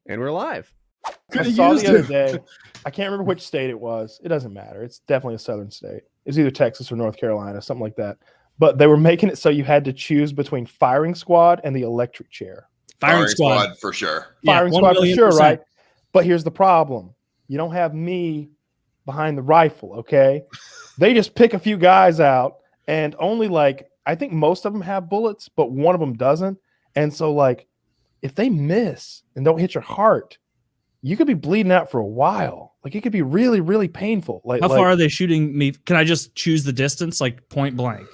And we're live. I saw the other day. I can't remember which state it was. It doesn't matter. It's definitely a southern state. It's either Texas or North Carolina, something like that. But they were making it so you had to choose between firing squad and the electric chair. Firing squad for sure. Firing squad for sure, right? But here's the problem. You don't have me behind the rifle, okay? They just pick a few guys out, and only like, I think most of them have bullets, but one of them doesn't. And so like, if they miss and don't hit your heart, you could be bleeding out for a while. Like it could be really, really painful. Like how far are they shooting me? Can I just choose the distance, like point blank?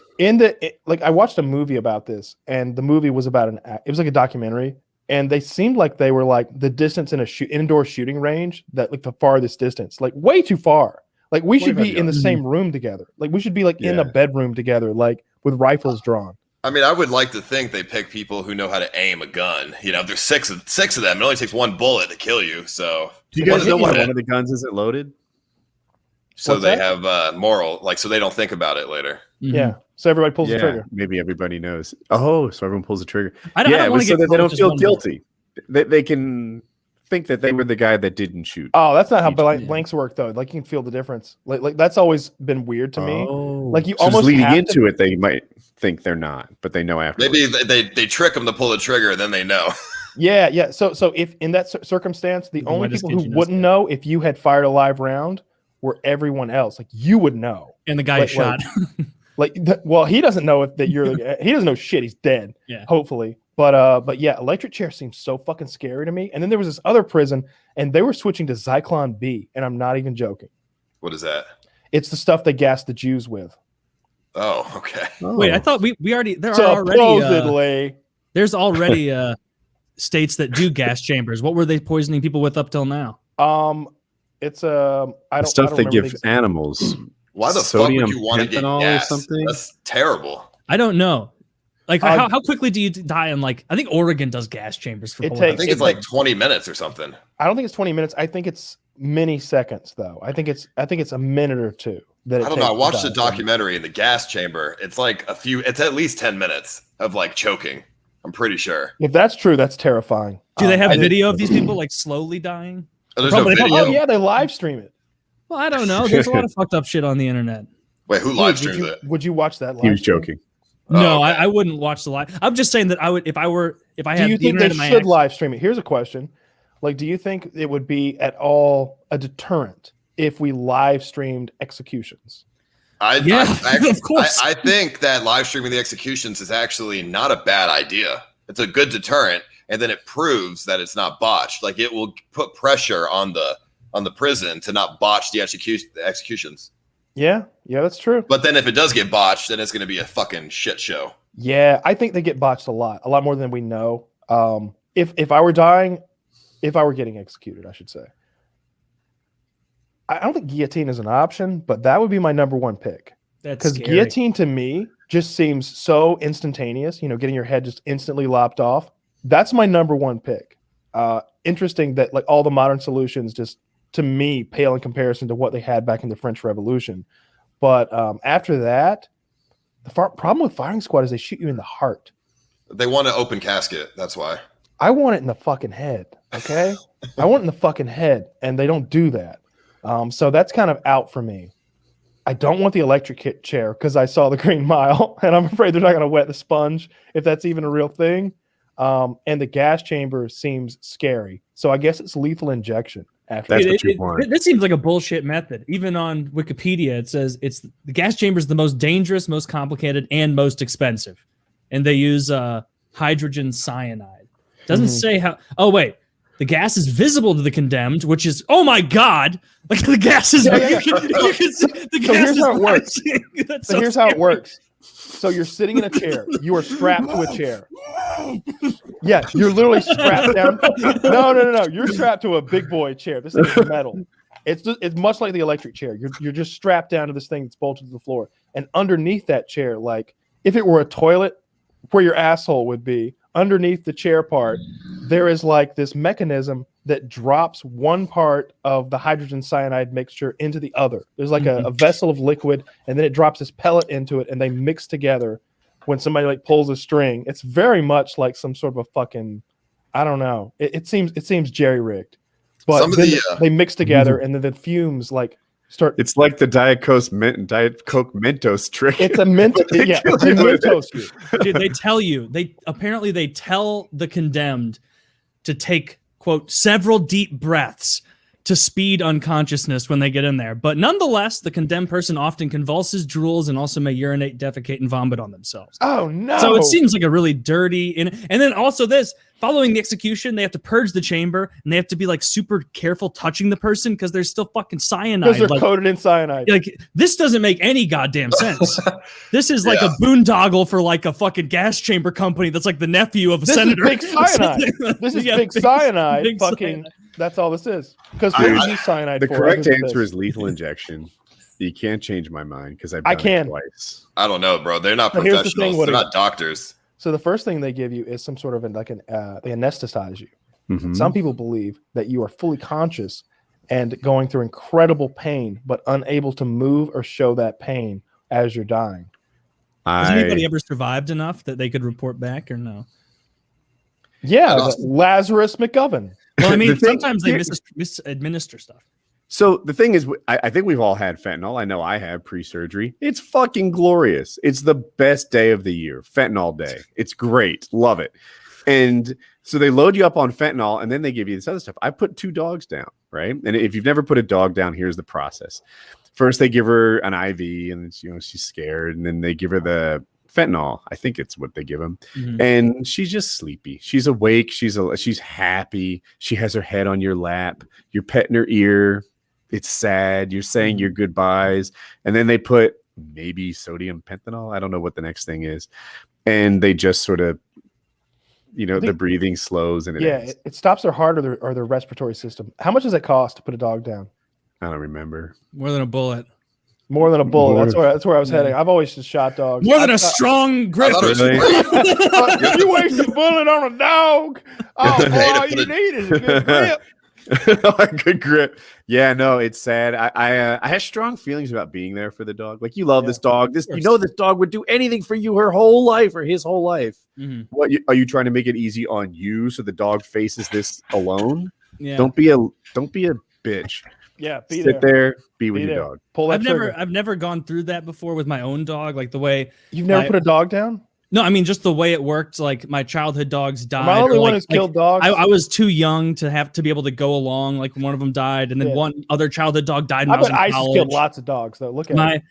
Like I watched a movie about this, and the movie was about it was like a documentary, and they seemed like they were like the distance in a indoor shooting range, that like the farthest distance, like way too far. Like we should be in the same room together. Like we should be like in a bedroom together, like with rifles drawn. I mean, I would like to think they pick people who know how to aim a gun. You know, if there's six of them, it only takes one bullet to kill you. So, do you guys know why one of the guns isn't loaded? So they have moral, like, so they don't think about it later. Mm-hmm. Yeah. So everybody pulls the trigger. Maybe everybody knows. Oh, so everyone pulls the trigger. I don't so that they don't feel guilty. They can think that they were the guy that didn't shoot. Oh, that's not how blanks work, though. Like you can feel the difference. Like that's always been weird to me. Like you almost leading into it, they might think they're not, but they know afterwards. Maybe they trick them to pull the trigger, and then they know. Yeah. So if in that circumstance, the only people who wouldn't know if you had fired a live round were everyone else. Like you would know, and the guy shot. Well, he doesn't know that you're. He doesn't know shit. He's dead. Yeah. Hopefully. But yeah, electric chair seems so fucking scary to me. And then there was this other prison, and they were switching to Zyklon B, and I'm not even joking. What is that? It's the stuff they gassed the Jews with. Oh, okay. Oh. Wait, I thought we already there's already states that do gas chambers. What were they poisoning people with up till now? It's I don't they give animals. Why the fuck would you want to get gas? Or something? That's terrible. I don't know. Like how quickly do you die? And like I think Oregon does gas chambers for. I think it's like 20 minutes or something. I don't think it's 20 minutes. I think it's many seconds though. I think it's a minute or two. I don't know. I watched the documentary in the gas chamber. It's like it's at least 10 minutes of like choking. I'm pretty sure. If that's true, that's terrifying. Do they have video of these people like slowly dying? Oh, there's no video. Oh yeah, they live stream it. Well, I don't know. There's a lot of fucked up shit on the internet. Wait, who live streams it? Would you watch that live? He was joking. No, okay. I wouldn't watch the live. I'm just saying that I would if I had. Do you think they should live stream it? Here's a question: like, do you think it would be at all a deterrent if we live streamed executions? Of course. I think that live streaming the executions is actually not a bad idea. It's a good deterrent, and then it proves that it's not botched. Like it will put pressure on the prison to not botch the executions. Yeah, that's true. But then if it does get botched, then it's going to be a fucking shit show. Yeah, I think they get botched a lot more than we know. If I were dying, if I were getting executed, I should say. I don't think guillotine is an option, but that would be my number one pick. Because guillotine to me just seems so instantaneous. You know, getting your head just instantly lopped off. That's my number one pick. Interesting that like all the modern solutions just to me pale in comparison to what they had back in the French Revolution. But after that, the problem with firing squad is they shoot you in the heart. They want an open casket. That's why. I want it in the fucking head. Okay. I want it in the fucking head, and they don't do that. So that's kind of out for me. I don't want the electric chair because I saw the Green Mile, and I'm afraid they're not going to wet the sponge if that's even a real thing. And the gas chamber seems scary. So I guess it's lethal injection. That's what you want. That seems like a bullshit method. Even on Wikipedia, it says the gas chamber is the most dangerous, most complicated, and most expensive. And they use hydrogen cyanide. Doesn't say how. Oh wait, the gas is visible to the condemned, which is my god! Like the gas is. So here's how it works. So here's how it works. So you're sitting in a chair. You are strapped to a chair. Yeah, you're literally strapped down. No. You're strapped to a big boy chair. This is metal. It's much like the electric chair. You're just strapped down to this thing that's bolted to the floor. And underneath that chair, like if it were a toilet where your asshole would be, underneath the chair part, there is like this mechanism that drops one part of the hydrogen cyanide mixture into the other. There's like a vessel of liquid, and then it drops this pellet into it, and they mix together when somebody like pulls a string. It's very much like some sort of a fucking I don't know. It seems jerry rigged, but Some of then the, they mix together, and then the fumes like start. It's like the Diet Coke Mentos trick. It's a Mentos. Yeah, they Mentos you. Dude, they tell the condemned to take, quote, several deep breaths to speed unconsciousness when they get in there. But nonetheless, the condemned person often convulses, drools, and also may urinate, defecate, and vomit on themselves. Oh no! So it seems like a really dirty, and then also this, following the execution, they have to purge the chamber, and they have to be like super careful touching the person because there's still fucking cyanide. Because they're coated in cyanide. Like, this doesn't make any goddamn sense. This is like a boondoggle for like a fucking gas chamber company that's like the nephew of a senator. This is big cyanide. This is big cyanide. Big fucking. cyanide. That's all this is. Because what do you use cyanide The for? correct answer is lethal injection. You can't change my mind because I've done it twice. I don't know, bro. They're not But here's the professionals. thing, They're not doctors. So the first thing they give you is some sort of they anesthetize you. Mhm. Some people believe that you are fully conscious and going through incredible pain, but unable to move or show that pain as you're dying. Has anybody ever survived enough that they could report back or no? Yeah, Lazarus McGovern. Well, I mean, The thing- sometimes they misadminister stuff. So the thing is, I think we've all had fentanyl. I know I have pre-surgery. It's fucking glorious. It's the best day of the year. Fentanyl day. It's great. Love it. And so they load you up on fentanyl, and then they give you this other stuff. I put 2 dogs down, right? And if you've never put a dog down, here's the process. First, they give her an IV, and she's scared, and then they give her the fentanyl. I think it's what they give him. Mm-hmm. And she's just sleepy. She's awake. She's happy. She has her head on your lap. You're petting her ear. It's sad. You're saying your goodbyes. And then they put maybe sodium pentanol. I don't know what the next thing is. And they just sort of, the breathing slows and it stops their heart or their respiratory system. How much does it cost to put a dog down? I don't remember. More than a bullet. More than a bullet. That's where I was heading. I've always just shot dogs. More than a strong grip. If you waste a bullet on a dog, all you need is a good grip. Good grip. Yeah, no, it's sad. I had strong feelings about being there for the dog. Like, you love this dog. This dog would do anything for you her whole life or his whole life. Mm-hmm. What are you trying to make it easy on you so the dog faces this alone? Yeah. Don't be a bitch. Yeah, Sit there, be with your dog. Pull that trigger. I've never gone through that before with my own dog. Like the way you've never put a dog down. No, I mean just the way it worked. Like my childhood dogs died. Am I the only one who's killed dogs? I was too young to be able to go along. Like one of them died, and then one other childhood dog died. When I was in college. ISIS killed lots of dogs, though. Look at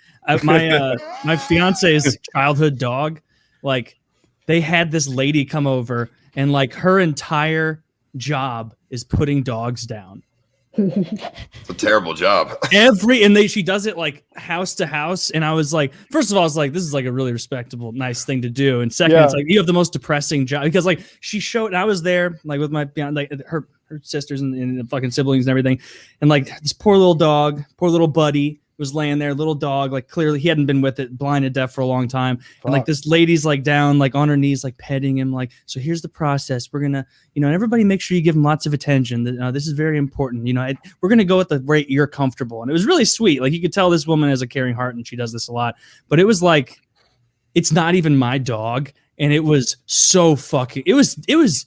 my fiance's childhood dog. Like they had this lady come over, and like her entire job is putting dogs down. It's a terrible job. She does it like house to house, and I was like, first of all, I was like, this is like a really respectable, nice thing to do, and second, it's like you have the most depressing job because like she showed, and I was there like with my like her sisters and fucking siblings and everything, and like this poor little dog, poor little buddy was laying there, little dog, like clearly he hadn't been with it, blind and deaf for a long time. And like this lady's like down, like on her knees, like petting him, like, so here's the process. We're gonna, and everybody make sure you give him lots of attention. This is very important. We're gonna go at the rate you're comfortable. And it was really sweet. Like you could tell this woman has a caring heart and she does this a lot. But it was like, it's not even my dog. And it was so fucking, it was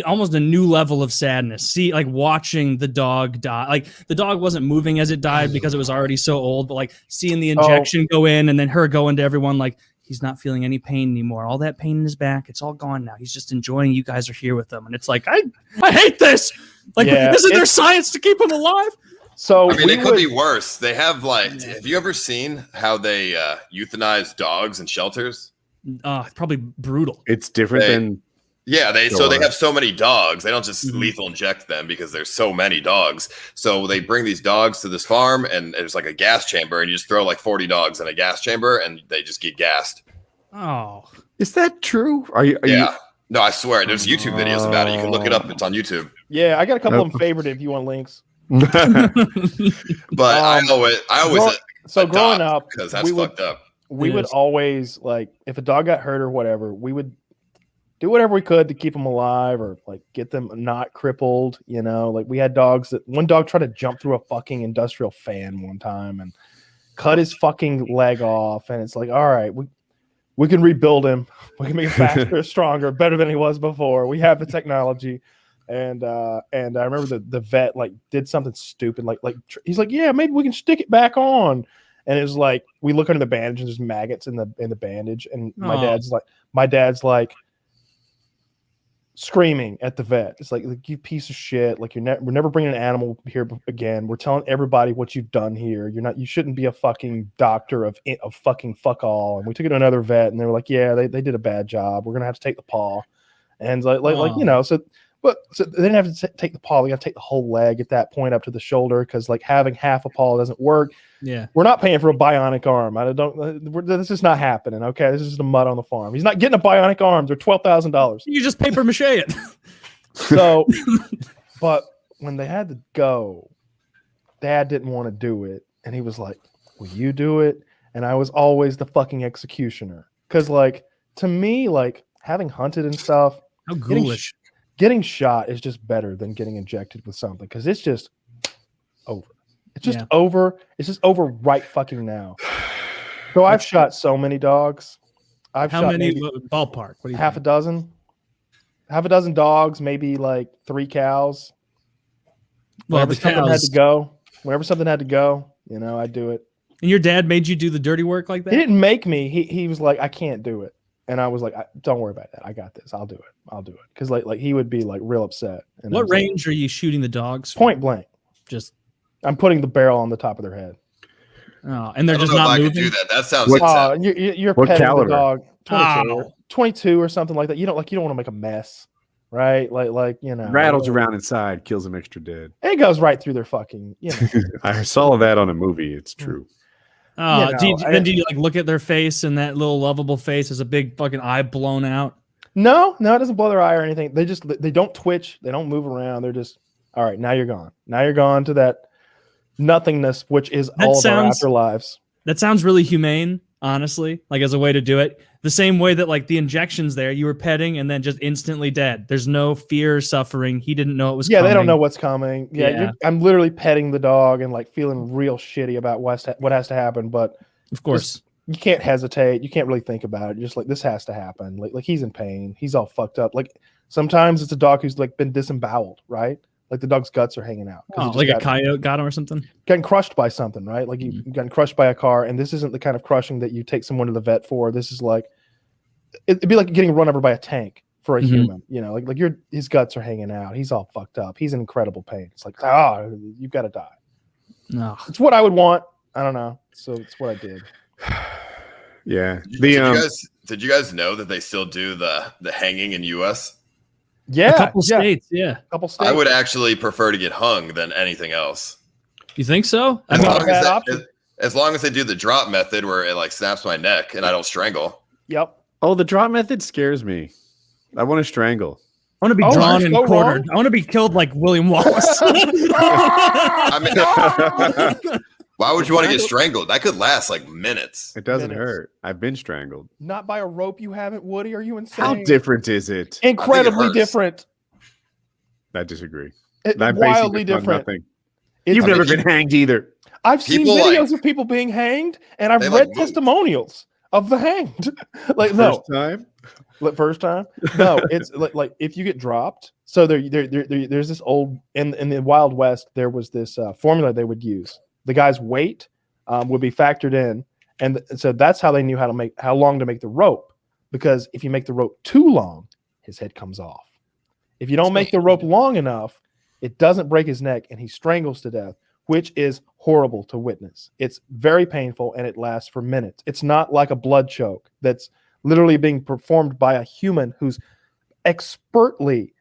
almost a new level of sadness. See, like watching the dog die. Like the dog wasn't moving as it died because it was already so old, but like seeing the injection go in and then her going to everyone like he's not feeling any pain anymore. All that pain in his back, it's all gone now. He's just enjoying you guys are here with him. And it's like, I hate this. Like, isn't there science to keep him alive? So I mean, it could be worse. They have have you ever seen how they euthanize dogs in shelters? It's probably brutal. It's different than. Yeah, they have so many dogs. They don't just lethal inject them because there's so many dogs. So they bring these dogs to this farm, and there's like a gas chamber, and you just throw like 40 dogs in a gas chamber, and they just get gassed. Oh, is that true? Are you? No, I swear. There's YouTube videos about it. You can look it up. It's on YouTube. Yeah, I got a couple of them favorited if you want links. But I always growing up, because that's fucked up. We would always like if a dog got hurt or whatever, we would do whatever we could to keep them alive or like get them not crippled, like we had dogs that one dog tried to jump through a fucking industrial fan one time and cut his fucking leg off. And it's like, all right, We can rebuild him. We can make him faster, stronger, better than he was before. We have the technology. And I remember the vet like did something stupid. Like he's like, yeah, maybe we can stick it back on. And it was like, we look under the bandage and there's maggots in the bandage. And my dad's like screaming at the vet. It's like you piece of shit. Like we're never bringing an animal here again. We're telling everybody what you've done here. You shouldn't be a fucking doctor of fucking fuck all. And we took it to another vet and they were like, yeah, they did a bad job. We're going to have to take the paw. And like, you know, so they didn't have to take the paw. They got to take the whole leg at that point up to the shoulder. Cause like having half a paw doesn't work. Yeah. We're not paying for a bionic arm. This is not happening. Okay. This is the mud on the farm. He's not getting a bionic arm. They're $12,000. You just paper mache it. So, but when they had to go, Dad didn't want to do it. And he was like, will you do it? And I was always the fucking executioner. Cause like, to me, like having hunted and stuff, how ghoulish. Getting shot is just better than getting injected with something. Cause it's just over. It's just over. It's just over right fucking now. So I've shot so many dogs. How many ballpark? What do you half a dozen dogs, maybe like 3 cows. Well, whenever something had to go, you know, I'd do it. And your dad made you do the dirty work like that? He didn't make me. He was like, I can't do it. And I was like, don't worry about that. I got this. I'll do it. Cause like he would be like real upset. And what range are you shooting the dogs? Point blank. Just I'm putting the barrel on the top of their head. Oh, and they're just not moving. I could do that. That sounds you're petting caliber? The dog 22 or something like that. You don't want to make a mess, right? Like you know, rattles around inside, kills them extra dead. It goes right through their fucking. You know. I saw that on a movie. It's true. Oh, do you like look at their face and that little lovable face is a big fucking eye blown out? No, it doesn't blow their eye or anything. They don't twitch. They don't move around. They're just all right. Now you're gone. Now you're gone to that nothingness, which is all of our afterlives. That sounds really humane, honestly, like as a way to do it. The same way that like the injections there, you were petting and then just instantly dead. There's no fear, suffering. He didn't know it was coming. They don't know what's coming. I'm literally petting the dog and like feeling real shitty about what has to happen. But of course, you can't hesitate. You can't really think about it. You're just like, this has to happen. Like he's in pain. He's all fucked up. Like sometimes it's a dog who's like been disemboweled, right? Like the dog's guts are hanging out. Like a coyote got him or something? Getting crushed by something, right? Like you've gotten crushed by a car, and this isn't the kind of crushing that you take someone to the vet for. This is like, it'd be like getting run over by a tank for a human, you know, like his guts are hanging out. He's all fucked up. He's in incredible pain. It's like, you've got to die. No, it's what I would want. I don't know. So it's what I did. Yeah. Did you guys know that they still do the hanging in US? Yeah, a couple states. Yeah, a couple states. I would actually prefer to get hung than anything else. You think so? As long as they do the drop method where it like snaps my neck and I don't strangle. Yep. Oh, the drop method scares me. I want to strangle. I want to be drawn and quartered. I want to be killed like William Wallace. I mean, why would you want to get strangled? That could last like minutes. It doesn't hurt. I've been strangled. Not by a rope, you haven't, Woody? Are you insane? How different is it? Incredibly different. I disagree. Wildly different. You've never been hanged either. I've seen videos of people being hanged, and I've read testimonials of the hanged. First time? No, it's like if you get dropped. So there's this old in the Wild West. There was this formula they would use. The guy's weight would be factored in, and so that's how they knew how long to make the rope. Because if you make the rope too long, his head comes off. If you don't make the rope long enough, it doesn't break his neck, and he strangles to death, which is horrible to witness. It's very painful, and it lasts for minutes. It's not like a blood choke that's literally being performed by a human who's expertly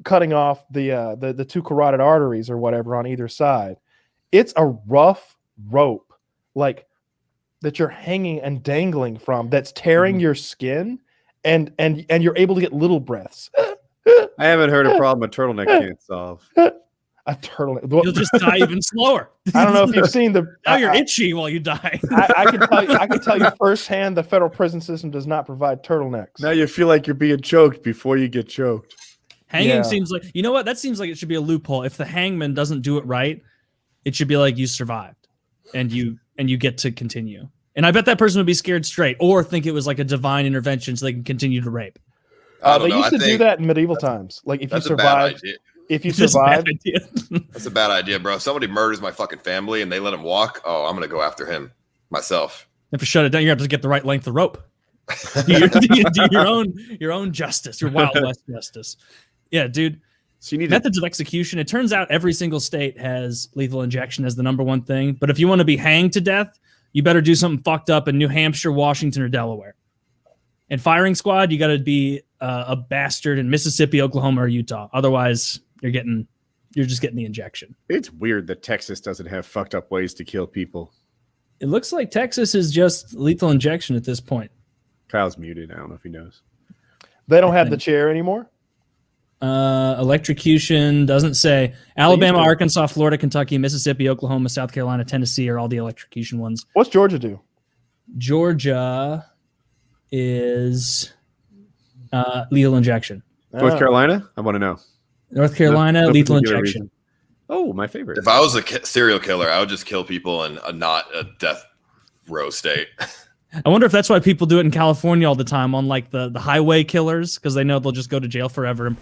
cutting off the two carotid arteries or whatever on either side. It's a rough rope, like that you're hanging and dangling from, that's tearing your skin, and you're able to get little breaths. I haven't heard a problem a turtleneck can't solve. A turtleneck. You'll just die even slower. I don't know if you've seen now you're itchy while you die. I can tell you firsthand the federal prison system does not provide turtlenecks. Now you feel like you're being choked before you get choked. Hanging seems like, you know what? That seems like it should be a loophole. If the hangman doesn't do it right, it should be like you survived and you get to continue. And I bet that person would be scared straight or think it was like a divine intervention so they can continue to rape. They used to do that in medieval times. Like if you survived, that's a bad idea, bro. If somebody murders my fucking family and they let him walk, I'm gonna go after him myself. If you shut it down, you have to get the right length of rope. do your own justice, your Wild West justice. Yeah, dude. So you need methods of execution. It turns out every single state has lethal injection as the number one thing. But if you want to be hanged to death, you better do something fucked up in New Hampshire, Washington, or Delaware. And firing squad, you got to be a bastard in Mississippi, Oklahoma, or Utah. Otherwise, you're just getting the injection. It's weird that Texas doesn't have fucked up ways to kill people. It looks like Texas is just lethal injection at this point. Kyle's muted. I don't know if he knows. They don't have the chair anymore? Electrocution doesn't say. Alabama, Arkansas, Florida, Kentucky, Mississippi, Oklahoma, South Carolina, Tennessee are all the electrocution ones. What's Georgia do? Georgia is lethal injection. North Carolina? I want to know. North Carolina, lethal injection. Reason. Oh, my favorite. If I was a serial killer, I would just kill people in not a death row state. I wonder if that's why people do it in California all the time on like the highway killers, because they know they'll just go to jail forever.